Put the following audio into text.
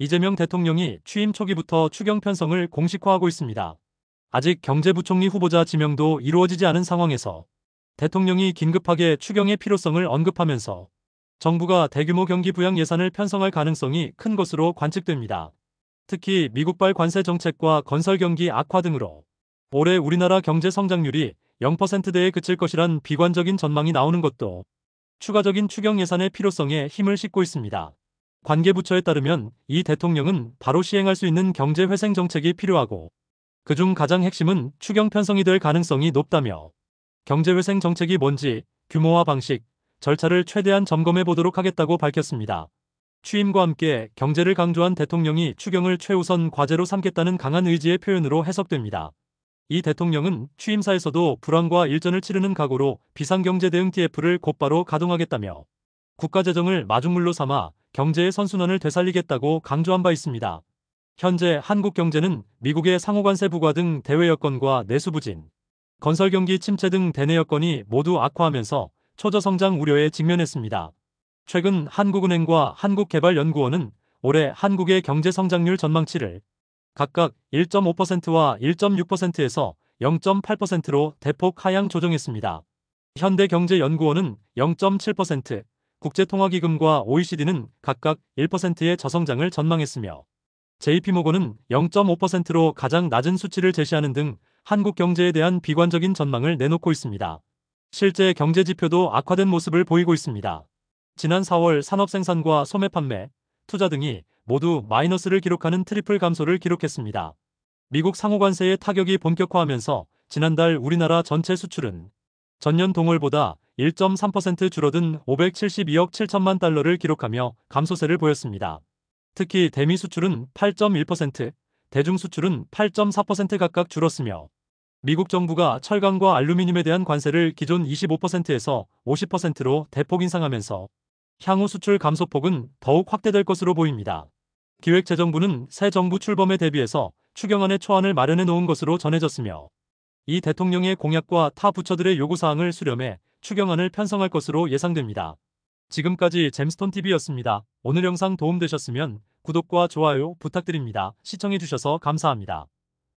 이재명 대통령이 취임 초기부터 추경 편성을 공식화하고 있습니다. 아직 경제부총리 후보자 지명도 이루어지지 않은 상황에서 대통령이 긴급하게 추경의 필요성을 언급하면서 정부가 대규모 경기 부양 예산을 편성할 가능성이 큰 것으로 관측됩니다. 특히 미국발 관세 정책과 건설 경기 악화 등으로 올해 우리나라 경제 성장률이 0%대에 그칠 것이란 비관적인 전망이 나오는 것도 추가적인 추경 예산의 필요성에 힘을 싣고 있습니다. 관계부처에 따르면 이 대통령은 바로 시행할 수 있는 경제회생 정책이 필요하고 그중 가장 핵심은 추경 편성이 될 가능성이 높다며 경제회생 정책이 뭔지 규모와 방식, 절차를 최대한 점검해 보도록 하겠다고 밝혔습니다. 취임과 함께 경제를 강조한 대통령이 추경을 최우선 과제로 삼겠다는 강한 의지의 표현으로 해석됩니다. 이 대통령은 취임사에서도 불황과 일전을 치르는 각오로 비상경제 대응 TF를 곧바로 가동하겠다며 국가재정을 마중물로 삼아 경제의 선순환을 되살리겠다고 강조한 바 있습니다. 현재 한국 경제는 미국의 상호관세 부과 등 대외 여건과 내수 부진, 건설 경기 침체 등 대내 여건이 모두 악화하면서 초저성장 우려에 직면했습니다. 최근 한국은행과 한국개발연구원은 올해 한국의 경제 성장률 전망치를 각각 1.5%와 1.6%에서 0.8%로 대폭 하향 조정했습니다. 현대경제연구원은 0.7%, 국제통화기금과 OECD는 각각 1%의 저성장을 전망했으며 JP모건은 0.5%로 가장 낮은 수치를 제시하는 등 한국 경제에 대한 비관적인 전망을 내놓고 있습니다. 실제 경제 지표도 악화된 모습을 보이고 있습니다. 지난 4월 산업생산과 소매 판매, 투자 등이 모두 마이너스를 기록하는 트리플 감소를 기록했습니다. 미국 상호관세의 타격이 본격화하면서 지난달 우리나라 전체 수출은 전년 동월보다 1.3% 줄어든 572억 7천만 달러를 기록하며 감소세를 보였습니다. 특히 대미 수출은 8.1%, 대중 수출은 8.4% 각각 줄었으며 미국 정부가 철강과 알루미늄에 대한 관세를 기존 25%에서 50%로 대폭 인상하면서 향후 수출 감소폭은 더욱 확대될 것으로 보입니다. 기획재정부는 새 정부 출범에 대비해서 추경안의 초안을 마련해 놓은 것으로 전해졌으며 이 대통령의 공약과 타 부처들의 요구사항을 수렴해 추경안을 편성할 것으로 예상됩니다. 지금까지 잼스톤TV였습니다. 오늘 영상 도움되셨으면 구독과 좋아요 부탁드립니다. 시청해주셔서 감사합니다.